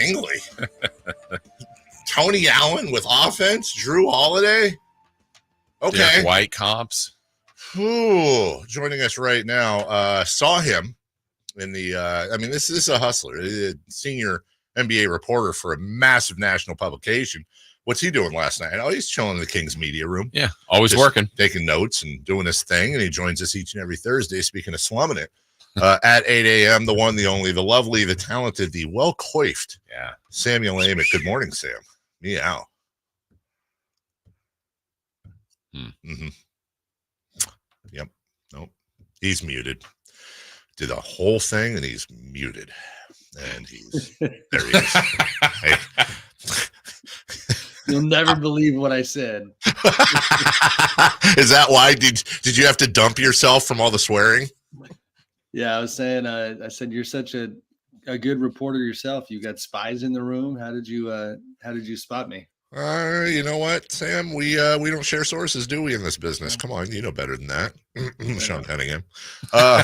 tingly. Tony Allen with offense, Drew Holiday. Okay. Derek White comps. Ooh, joining us right now. Saw him in the, this is a hustler, a senior NBA reporter for a massive national publication. What's he doing last night? Oh, he's chilling in the Kings media room. Yeah, always just working. Taking notes and doing his thing, and he joins us each and every Thursday, speaking of slumming it. At 8 a.m., the one, the only, the lovely, the talented, the well-coiffed Samuel Amick. Good morning, Sam. Meow. Mm-hmm. Yep. Nope. He's muted. Did the whole thing, and he's muted. And he's there. He is. Hey. You'll never believe what I said. Is that why? Did you have to dump yourself from all the swearing? Yeah, I was saying. I said you're such a good reporter yourself. You got spies in the room. How did you spot me? You know what, Sam? We don't share sources, do we, in this business? Come on, you know better than that. Sean Cunningham. How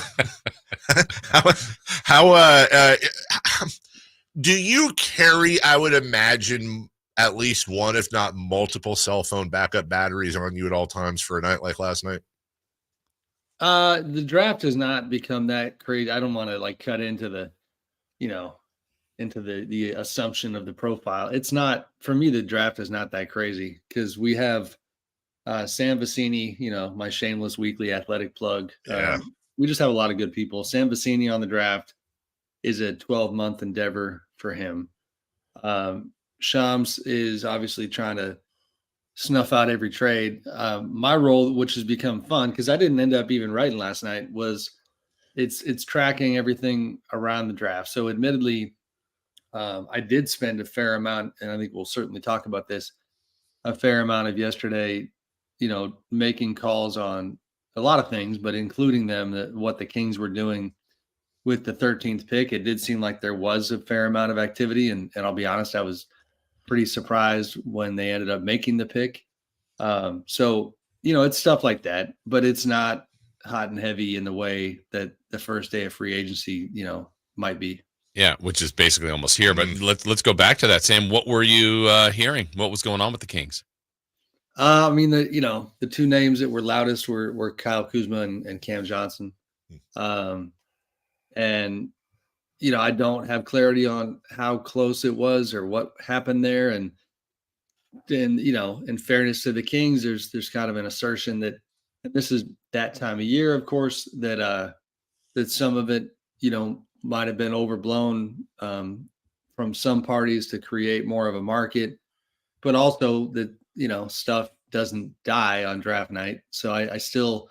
do you carry, I would imagine, at least one, if not multiple cell phone backup batteries on you at all times for a night like last night? The draft has not become that crazy. I don't want to cut into the, into the assumption of the profile. It's not, for me, the draft is not that crazy because we have Sam Vecini, my shameless weekly athletic plug. Yeah. We just have a lot of good people. Sam Vecini on the draft is a 12-month endeavor for him. Shams is obviously trying to snuff out every trade. My role, which has become fun because I didn't end up even writing last night, was it's tracking everything around the draft. So admittedly, I did spend a fair amount, and I think we'll certainly talk about this, a fair amount of yesterday, making calls on a lot of things, but including what the Kings were doing with the 13th pick. It did seem like there was a fair amount of activity, and I'll be honest, I was pretty surprised when they ended up making the pick. So, it's stuff like that, but it's not hot and heavy in the way that the first day of free agency, might be. Yeah, which is basically almost here. But let's go back to that, Sam. What were you hearing? What was going on with the Kings? The two names that were loudest were Kyle Kuzma and Cam Johnson. And I don't have clarity on how close it was or what happened there. And then, in fairness to the Kings, there's kind of an assertion that this is that time of year, of course, that some of it, might have been overblown from some parties to create more of a market, but also that, stuff doesn't die on draft night. So I still,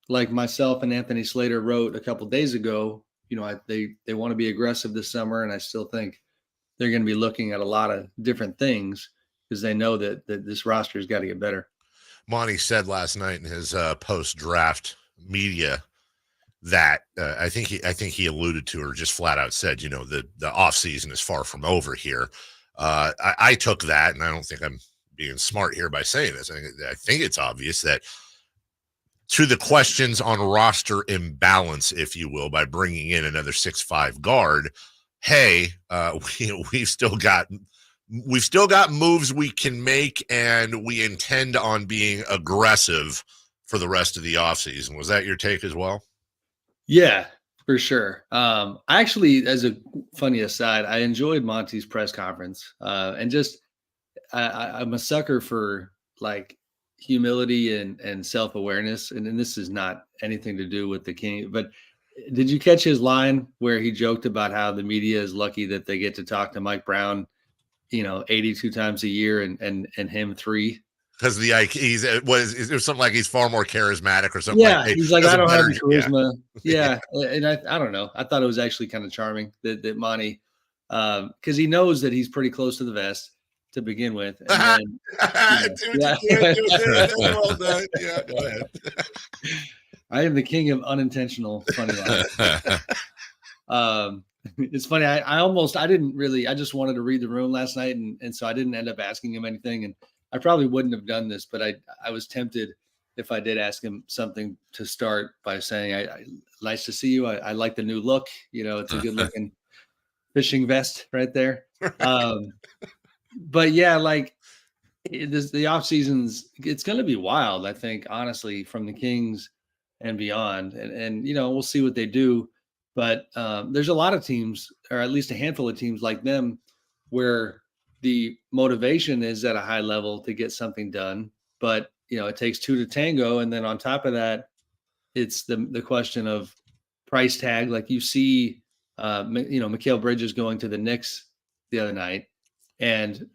like myself and Anthony Slater wrote a couple days ago, they want to be aggressive this summer. And I still think they're going to be looking at a lot of different things because they know that this roster has got to get better. Monty said last night in his post-draft media that I think he alluded to or just flat out said, the offseason is far from over here. I took that, and I don't think I'm being smart here by saying this. I think it's obvious that to the questions on roster imbalance, if you will, by bringing in another 6'5" guard, hey, we've still got moves we can make, and we intend on being aggressive for the rest of the offseason. Was that your take as well? Yeah, for sure. I actually, as a funny aside, I enjoyed Monty's press conference, and just I'm a sucker for humility and self-awareness. And this is not anything to do with the King, but did you catch his line where he joked about how the media is lucky that they get to talk to Mike Brown, 82 times a year and him 3? Because it was something like he's far more charismatic or something. Yeah, like, he's like, I don't have the charisma. Yeah. And I don't know. I thought it was actually kind of charming that Monty, because he knows that he's pretty close to the vest to begin with. And then, well done. Yeah, go ahead. I am the king of unintentional funny lines. It's funny. I just wanted to read the room last night. And so I didn't end up asking him anything. And I probably wouldn't have done this, but I was tempted if I did ask him something to start by saying, I nice to see you. I like the new look. It's a good looking fishing vest right there. But yeah, like the off seasons, it's going to be wild. I think honestly, from the Kings and beyond, and we'll see what they do. But there's a lot of teams, or at least a handful of teams like them, where the motivation is at a high level to get something done. But it takes two to tango, and then on top of that, it's the question of price tag. Like you see, Mikal Bridges going to the Knicks the other night, and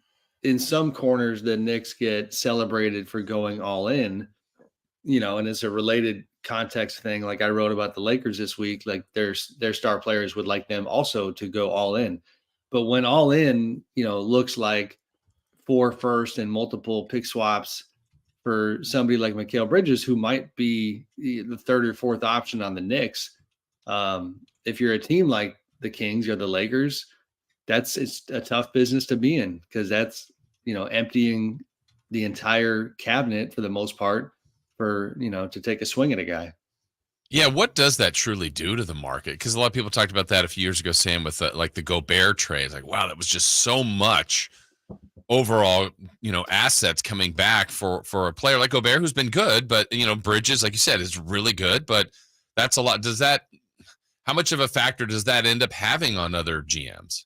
in some corners, the Knicks get celebrated for going all in, and it's a related context thing. Like I wrote about the Lakers this week, like their star players would like them also to go all in. But when all in, looks like 4 first and multiple pick swaps for somebody like Mikal Bridges, who might be the third or fourth option on the Knicks. If you're a team like the Kings or the Lakers, it's a tough business to be in, because that's, emptying the entire cabinet for the most part for, to take a swing at a guy. Yeah, what does that truly do to the market? Because a lot of people talked about that a few years ago, Sam, with like the Gobert trade. Like, wow, that was just so much overall, assets coming back for a player like Gobert, who's been good, but Bridges, like you said, is really good, but that's a lot. How much of a factor does that end up having on other GMs?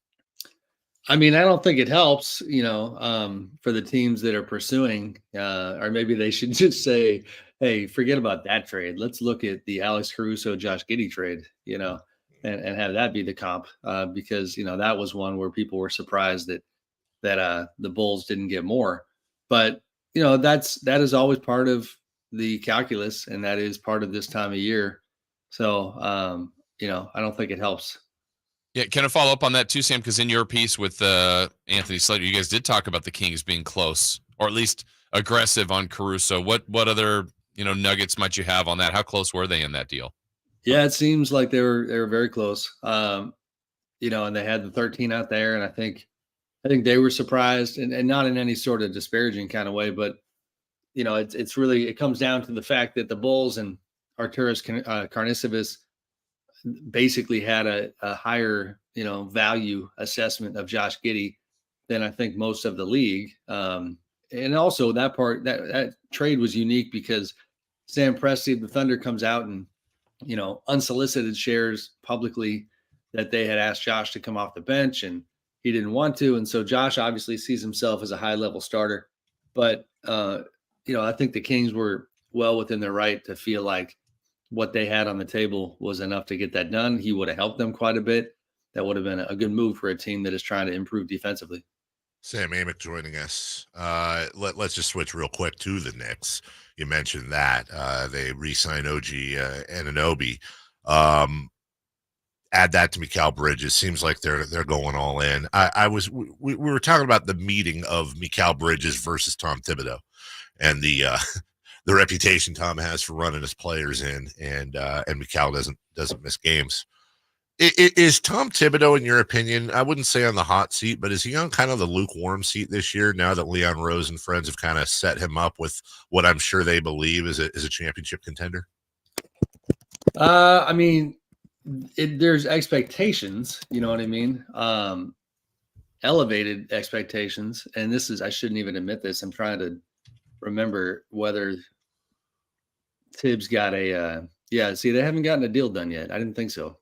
I mean, I don't think it helps, for the teams that are pursuing, or maybe they should just say, hey, forget about that trade. Let's look at the Alex Caruso, Josh Giddey trade, and have that be the comp, because, that was one where people were surprised that the Bulls didn't get more. But, that is always part of the calculus, and that is part of this time of year. So, I don't think it helps. Yeah, can I follow up on that too, Sam? Because in your piece with Anthony Slater, you guys did talk about the Kings being close, or at least aggressive on Caruso. What other nuggets might you have on that? How close were they in that deal? Yeah, it seems like they were very close. And they had the 13 out there, and I think they were surprised, and not in any sort of disparaging kind of way, but it's really, it comes down to the fact that the Bulls and Arturas Karnisovas basically had a higher, value assessment of Josh Giddey than I think most of the league. And also that trade was unique because Sam Presti of the Thunder comes out and, unsolicited shares publicly that they had asked Josh to come off the bench, and he didn't want to. And so Josh obviously sees himself as a high level starter, but I think the Kings were well within their right to feel like what they had on the table was enough to get that done. He would have helped them quite a bit. That would have been a good move for a team that is trying to improve defensively. Sam Amick joining us. Let's just switch real quick to the Knicks. You mentioned that they re-signed OG Anunoby. Add that to Mikal Bridges. Seems like they're going all in. We were talking about the meeting of Mikal Bridges versus Tom Thibodeau, and the reputation Tom has for running his players in, and Mikal doesn't miss games. Is Tom Thibodeau, in your opinion, I wouldn't say on the hot seat, but is he on kind of the lukewarm seat this year now that Leon Rose and friends have kind of set him up with what I'm sure they believe is a championship contender? I mean, there's expectations, you know what I mean? Elevated expectations. And I shouldn't even admit this. I'm trying to remember whether Tibbs got they haven't gotten a deal done yet. I didn't think so.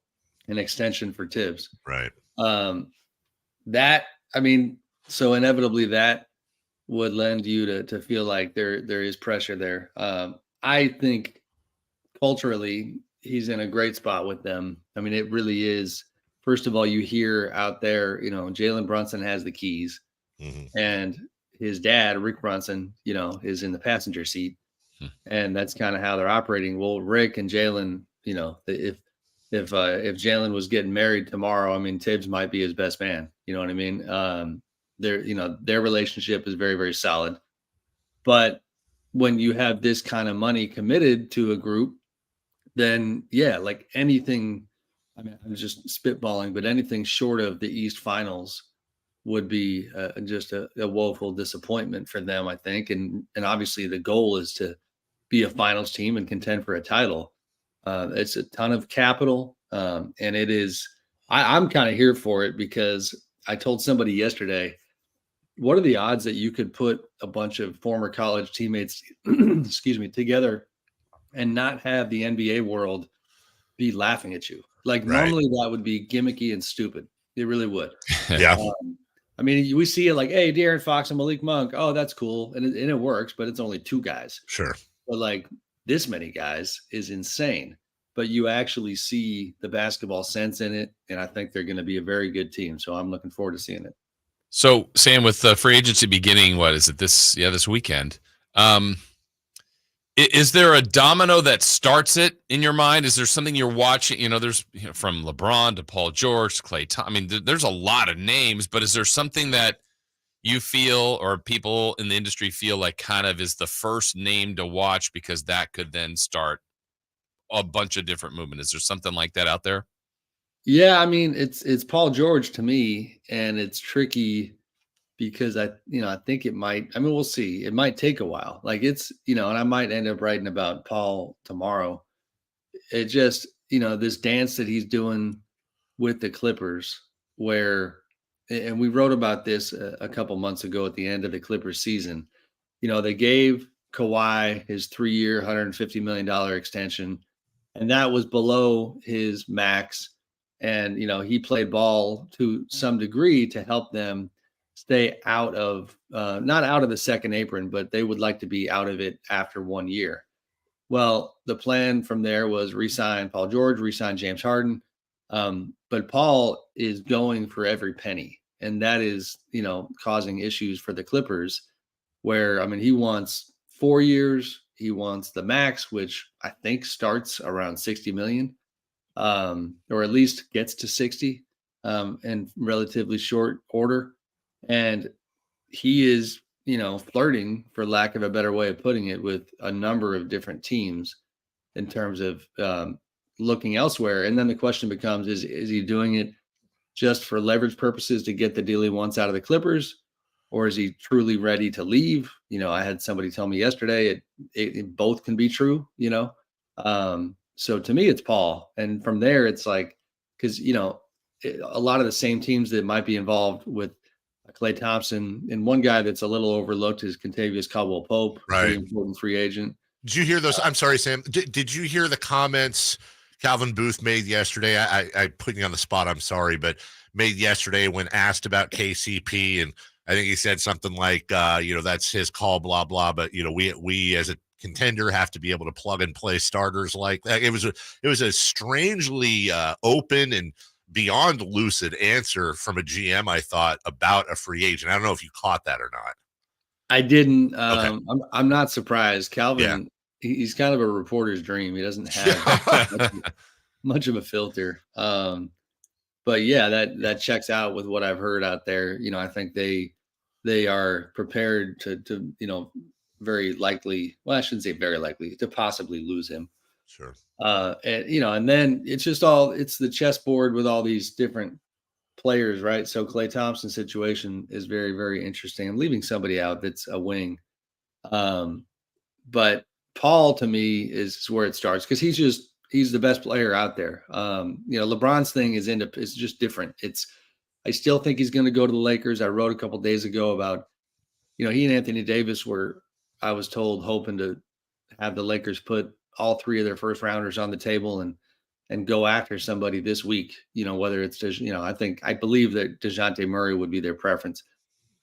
An extension for Tibbs. Right. So inevitably that would lend you to feel like there is pressure there. I think culturally he's in a great spot with them. I mean, it really is. First of all, you hear out there, Jalen Brunson has the keys, and his dad, Rick Brunson, is in the passenger seat, and that's kind of how they're operating. Well, Rick and Jalen, if Jalen was getting married tomorrow, I mean, Tibbs might be his best man. You know what I mean? Their relationship is very, very solid. But when you have this kind of money committed to a group, then like anything, I mean, I'm just spitballing, but anything short of the East Finals would be just a woeful disappointment for them, I think. And obviously the goal is to be a finals team and contend for a title. It's a ton of capital. And it is, I'm kind of here for it because I told somebody yesterday, what are the odds that you could put a bunch of former college teammates, excuse me, together and not have the NBA world be laughing at you? Like normally that would be gimmicky and stupid. It really would. Yeah. I mean, we see it like, hey, De'Aaron Fox and Malik Monk. Oh, that's cool. And it works, but it's only 2 guys. Sure. But like this many guys is insane. But you actually see the basketball sense in it. And I think they're going to be a very good team. So I'm looking forward to seeing it. So, Sam, with the free agency beginning, what is it this weekend? Is there a domino that starts it in your mind? Is there something you're watching? You know, there's from LeBron to Paul George to Klay Thompson. I mean, there's a lot of names, but is there something that you feel or people in the industry feel like kind of is the first name to watch because that could then start a bunch of different movement? Is there something like that out there? Yeah, I mean, it's Paul George to me, and it's tricky because I think it might. I mean, we'll see. It might take a while. Like it's, and I might end up writing about Paul tomorrow. It just, this dance that he's doing with the Clippers, where, and we wrote about this a couple months ago at the end of the Clippers season. They gave Kawhi his 3-year, $150 million extension, and that was below his max. And, he played ball to some degree to help them stay out of, not out of the second apron, but they would like to be out of it after 1 year. Well, the plan from there was re-sign Paul George, re-sign James Harden. But Paul is going for every penny. And that is, causing issues for the Clippers where, I mean, he wants 4 years. He wants the max, which I think starts around 60 million. Or at least gets to 60 in relatively short order. And he is, flirting, for lack of a better way of putting it, with a number of different teams in terms of looking elsewhere. And then the question becomes, is he doing it just for leverage purposes to get the deal he wants out of the Clippers? Or is he truly ready to leave? I had somebody tell me yesterday it both can be true, So to me, it's Paul. And from there, it's like, because, a lot of the same teams that might be involved with Klay Thompson, and one guy that's a little overlooked is Kentavious Caldwell-Pope, pretty important free agent. Did you hear those? I'm sorry, Sam. Did you hear the comments Calvin Booth made yesterday? I put you on the spot. I'm sorry, but made yesterday when asked about KCP, and I think he said something like, that's his call, blah, blah. But, we as a contender have to be able to plug and play starters like that. It was a strangely open and beyond lucid answer from a GM, I thought, about a free agent. I don't know if you caught that or not. I didn't. Okay. I'm not surprised. Calvin, he's kind of a reporter's dream. He doesn't have much of a filter. But yeah, that checks out with what I've heard out there. I think they are prepared to very likely, well, I shouldn't say very likely, to possibly lose him. Sure. And then it's the chessboard with all these different players, right? So Klay Thompson's situation is very, very interesting. I'm leaving somebody out that's a wing. But Paul, to me, is where it starts because he's the best player out there. LeBron's thing is just different. I still think he's going to go to the Lakers. I wrote a couple of days ago about, he and Anthony Davis were, I was told, hoping to have the Lakers put all 3 of their first rounders on the table and go after somebody this week, whether it's, I believe that DeJounte Murray would be their preference,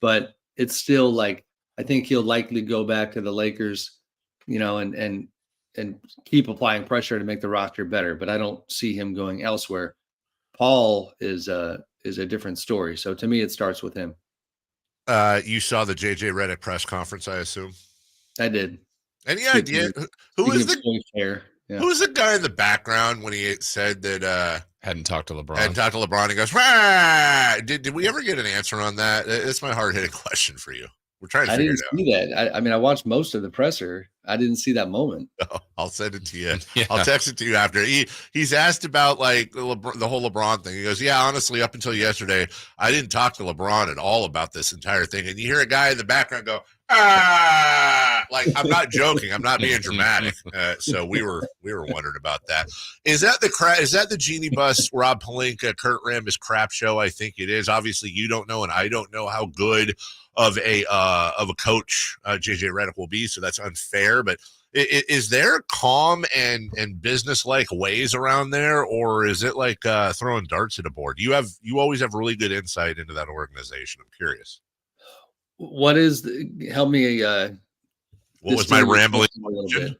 but it's still like, I think he'll likely go back to the Lakers, and keep applying pressure to make the roster better, but I don't see him going elsewhere. Paul is a different story. So to me, it starts with him. You saw the JJ Redick press conference, I assume. I did. Any idea who was the guy in the background when he said that hadn't talked to LeBron? He goes, Rah! Did we ever get an answer on that? It's my hard hitting question for you. We're trying to figure it out. I didn't see that. I mean, I watched most of the presser. I didn't see that moment. I'll send it to you. Yeah. I'll text it to you after. He's asked about like the whole LeBron thing. He goes, yeah, honestly, up until yesterday, I didn't talk to LeBron at all about this entire thing. And you hear a guy in the background go, like, I'm not joking. I'm not being dramatic. So we were wondering about that. Is that the Genie Bus, Rob Pelinka, Kurt Rambis crap show? I think it is. Obviously, you don't know, and I don't know how good of a coach JJ Redick will be, so that's unfair. But is there calm and business-like ways around there, or is it like throwing darts at a board? You always have really good insight into that organization. I'm curious. What is help me? What was my rambling? A little bit.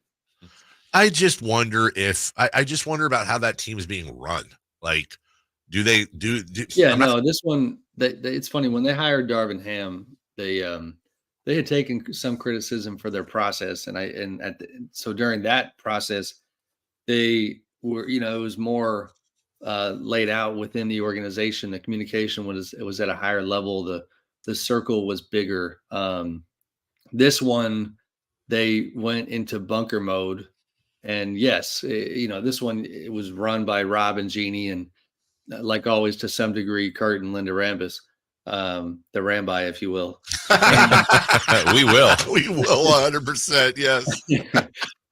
I just wonder I just wonder about how that team is being run. Like, do they do? Yeah, no. This one, it's funny when they hired Darvin Ham. They had taken some criticism for their process, so during that process, they were, it was more laid out within the organization. The communication was at a higher level. The circle was bigger. This one, they went into bunker mode, and yes, this one, it was run by Rob and Jeannie, and like always, to some degree, Kurt and Linda Rambis. The Rambi, if you will. We will 100%. Yes.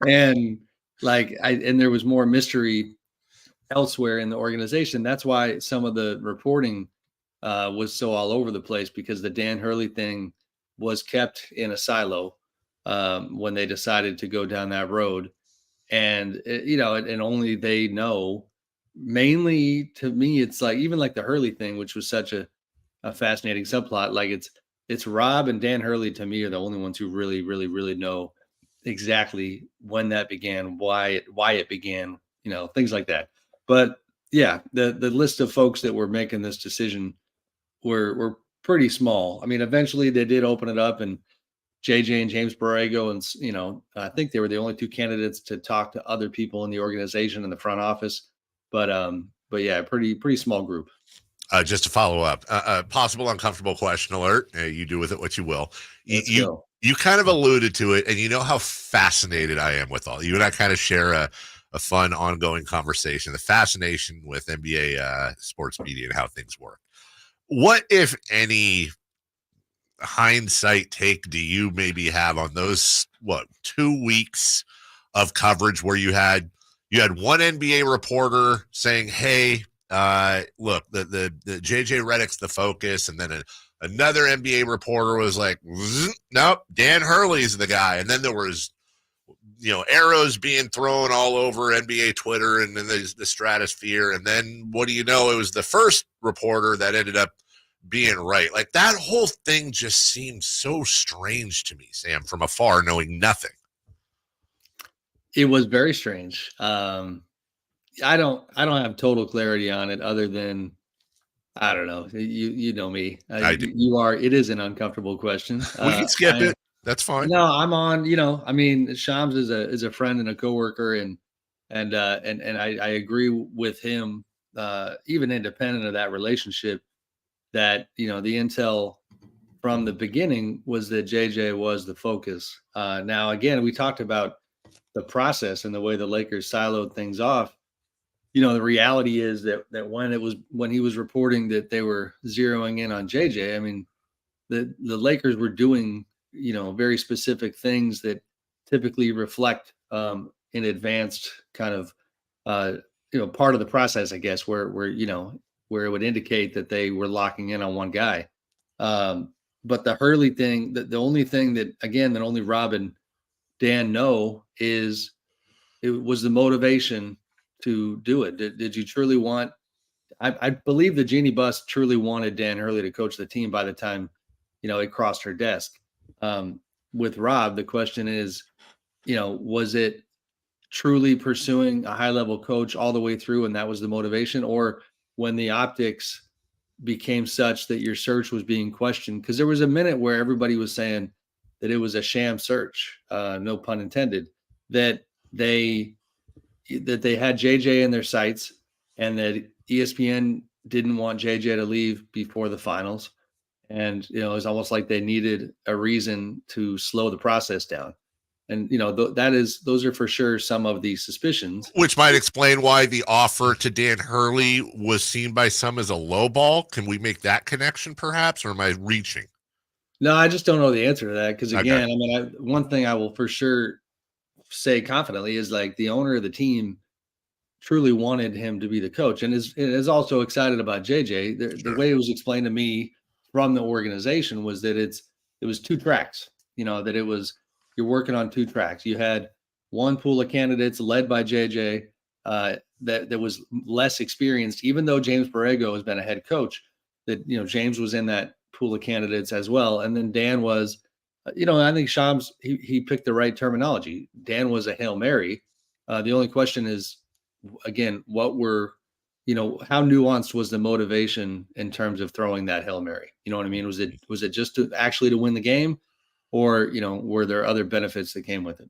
And there was more mystery elsewhere in the organization. That's why some of the reporting was so all over the place, because the Dan Hurley thing was kept in a silo when they decided to go down that road. And, and only they know. Mainly, to me, it's like, even like the Hurley thing, which was such a fascinating subplot. Like it's Rob and Dan Hurley, to me, are the only ones who really, really, really know exactly when that began, why it began, things like that. But yeah, the list of folks that were making this decision were pretty small. I mean, eventually they did open it up, and JJ and James Borrego, and I think they were the only two candidates to talk to other people in the organization in the front office. But yeah, pretty small group. Just to follow up, possible uncomfortable question alert. You do with it what you will. You kind of alluded to it, and you know how fascinated I am with all. You and I kind of share a fun ongoing conversation, the fascination with NBA sports media and how things work. What, if any, hindsight take do you maybe have on those 2 weeks of coverage where you had one NBA reporter saying, hey, look, the JJ Redick's the focus, and then another NBA reporter was like, nope, Dan Hurley's the guy. And then there was arrows being thrown all over NBA Twitter and then the stratosphere, and then what do you know, it was the first reporter that ended up being right. Like, that whole thing just seemed so strange to me, Sam, from afar, knowing nothing. It was very strange. I don't have total clarity on it, other than, I don't know. You know me. I do. It is an uncomfortable question. We can skip it. That's fine. No, I'm on, I mean, Shams is a friend and a coworker, and I agree with him, even independent of that relationship, that, the intel from the beginning was that JJ was the focus. Now, again, we talked about the process and the way the Lakers siloed things off. The reality is that when he was reporting that they were zeroing in on JJ, I mean, the Lakers were doing, very specific things that typically reflect in advanced kind of, part of the process, I guess, where it would indicate that they were locking in on one guy. But the Hurley thing, the only thing that only Rob and Dan know is it was the motivation to do it. Did you truly want? I believe the Genie Bus truly wanted Dan Hurley to coach the team by the time it crossed her desk. With Rob, the question is, was it truly pursuing a high-level coach all the way through, and that was the motivation? Or when the optics became such that your search was being questioned, because there was a minute where everybody was saying that it was a sham search, no pun intended, that they had JJ in their sights, and that ESPN didn't want JJ to leave before the finals. And, it was almost like they needed a reason to slow the process down. And those are for sure some of the suspicions. Which might explain why the offer to Dan Hurley was seen by some as a low ball. Can we make that connection perhaps, or am I reaching? No, I just don't know the answer to that. Because again, Okay. I mean, one thing I will for sure say confidently is like the owner of the team truly wanted him to be the coach and is also excited about JJ. The way it was explained to me from the organization was that it was two tracks, that you're working on two tracks. You had one pool of candidates led by JJ that was less experienced, even though James Borrego has been a head coach, that, James was in that pool of candidates as well. And then Dan was, I think Shams, he picked the right terminology. Dan was a Hail Mary. The only question is, again, how nuanced was the motivation in terms of throwing that Hail Mary? You know what I mean? Was it just to win the game, or, were there other benefits that came with it?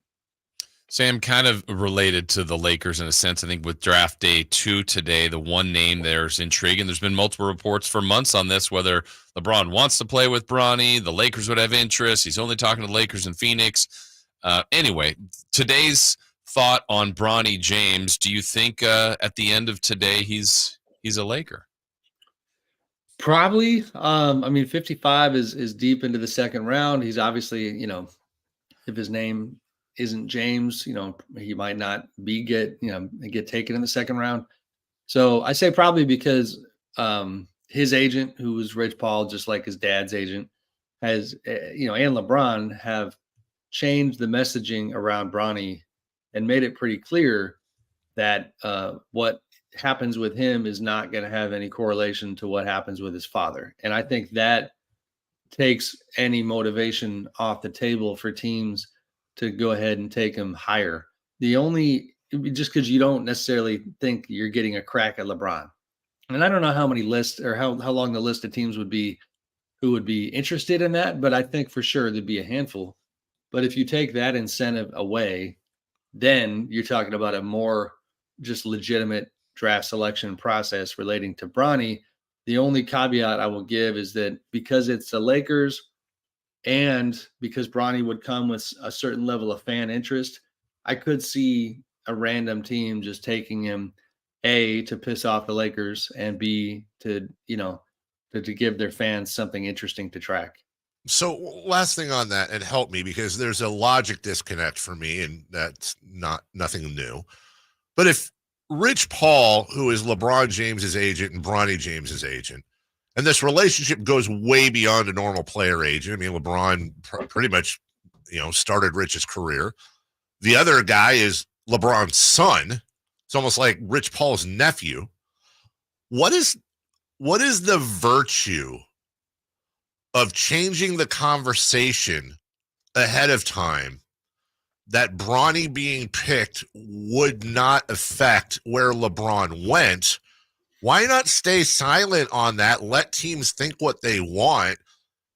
Sam, kind of related to the Lakers in a sense, I think with draft day 2 today, the one name there's intrigue, and there's been multiple reports for months on this, whether LeBron wants to play with Bronny, the Lakers would have interest. He's only talking to the Lakers in Phoenix. Anyway, today's thought on Bronny James. Do you think at the end of today he's a Laker? Probably. 55 is deep into the second round. He's obviously, if his name isn't James, he might not get taken in the second round. So I say probably because his agent, who was Rich Paul, just like his dad's agent, has, and LeBron have changed the messaging around Bronny and made it pretty clear that what happens with him is not going to have any correlation to what happens with his father. And I think that takes any motivation off the table for teams to go ahead and take him higher. Just because you don't necessarily think you're getting a crack at LeBron. And I don't know how many lists or how long the list of teams would be who would be interested in that, but I think for sure there'd be a handful. But if you take that incentive away, then you're talking about a more just legitimate draft selection process relating to Bronny. The only caveat I will give is that because it's the Lakers and because Bronny would come with a certain level of fan interest, I could see a random team just taking him, A, to piss off the Lakers, and B, to give their fans something interesting to track. So last thing on that, and help me, because there's a logic disconnect for me, and that's nothing new. But if Rich Paul, who is LeBron James's agent and Bronny James's agent, and this relationship goes way beyond a normal player agent. I mean, LeBron pretty much, started Rich's career. The other guy is LeBron's son. It's almost like Rich Paul's nephew. What is the virtue of changing the conversation ahead of time that Bronny being picked would not affect where LeBron went? Why not stay silent on that? Let teams think what they want,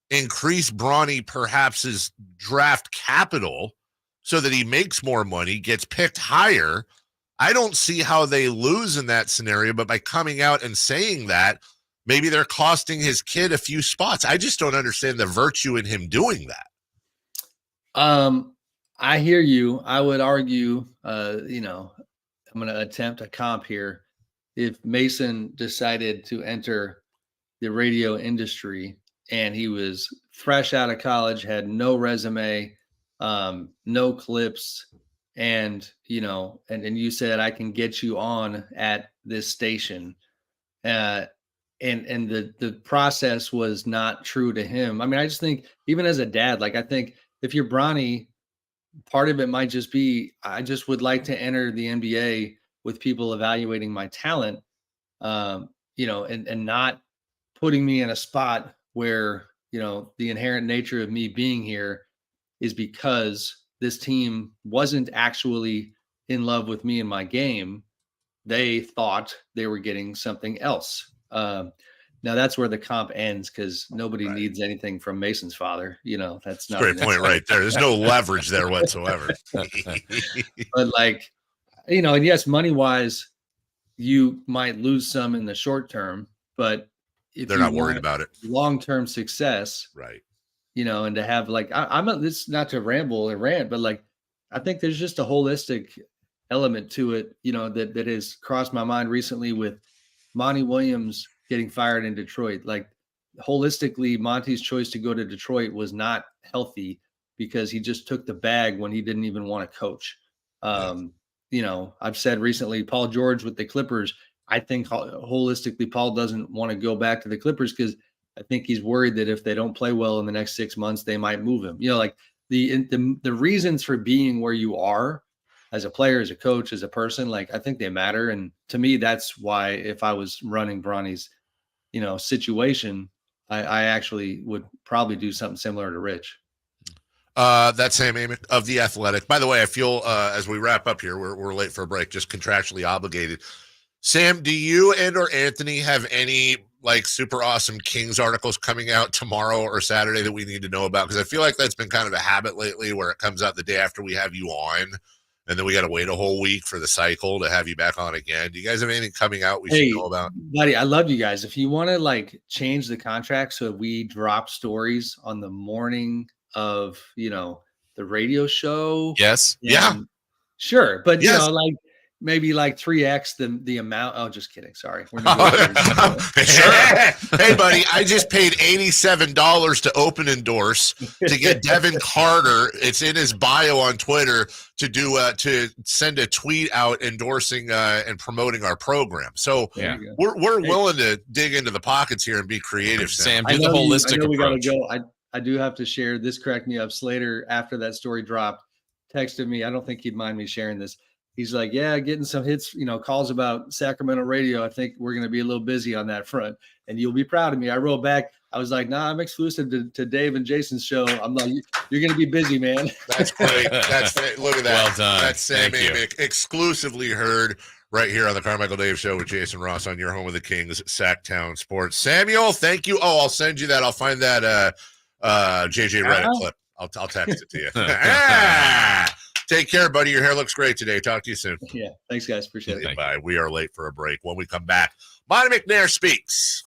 increase Bronny perhaps his draft capital so that he makes more money, gets picked higher. I don't see how they lose in that scenario, but by coming out and saying that, maybe they're costing his kid a few spots. I just don't understand the virtue in him doing that. I hear you. I would argue, I'm going to attempt a comp here. If Mason decided to enter the radio industry and he was fresh out of college, had no resume, no clips, and you said, I can get you on at this station, and the process was not true to him. I mean, I just think even as a dad, like I think if you're Bronny, part of it might just be, I just would like to enter the NBA with people evaluating my talent, and not putting me in a spot where, the inherent nature of me being here is because this team wasn't actually in love with me and my game. They thought they were getting something else. Now that's where the comp ends, because nobody needs anything from Mason's father. That's not great point right there. There's no leverage there whatsoever. But and yes, money wise, you might lose some in the short term, but if they're not worried about it, long-term success, right? And to have it's not to ramble or rant, but I think there's just a holistic element to it, that has crossed my mind recently with Monty Williams getting fired in Detroit. Like, holistically, Monty's choice to go to Detroit was not healthy because he just took the bag when he didn't even want to coach. I've said recently, Paul George with the Clippers, I think holistically, Paul doesn't want to go back to the Clippers because I think he's worried that if they don't play well in the next 6 months, they might move him. Like the reasons for being where you are as a player, as a coach, as a person, like, I think they matter. And to me, that's why if I was running Bronny's, situation, I actually would probably do something similar to Rich. That same Amick of The Athletic. By the way, I feel as we wrap up here, we're late for a break, just contractually obligated. Sam, do you and or Anthony have any like super awesome Kings articles coming out tomorrow or Saturday that we need to know about? Because I feel like that's been kind of a habit lately where it comes out the day after we have you on, and then we got to wait a whole week for the cycle to have you back on again. Do you guys have anything coming out we should know about? Buddy, I love you guys. If you want to like change the contract so we drop stories on the morning of, the radio show. Yes. Yeah. Sure. But, yes. Like maybe like 3x the amount. Oh, just kidding. Sorry. We're sure. Hey, buddy, I just paid $87 to open endorse to get Devin Carter. It's in his bio on Twitter to send a tweet out endorsing and promoting our program. So we're willing to dig into the pockets here and be creative. Sam, do the holistic approach. We got to go. I do have to share this. Cracked me up. Slater, after that story dropped, texted me. I don't think he'd mind me sharing this. He's like, yeah, getting some hits, calls about Sacramento radio. I think we're going to be a little busy on that front, and you'll be proud of me. I wrote back. I was like, nah, I'm exclusive to Dave and Jason's show. I'm like, you're going to be busy, man. That's great. Look at that. Well done. That's Sam Amick, exclusively heard right here on the Carmichael Dave Show with Jason Ross on your home of the Kings, Sactown Sports. Samuel, thank you. Oh, I'll send you that. I'll find that JJ Redick clip. I'll text it to you. Take care, buddy. Your hair looks great today. Talk to you soon. Yeah. Thanks, guys. Appreciate it. Bye. We are late for a break. When we come back, Monty McNair speaks.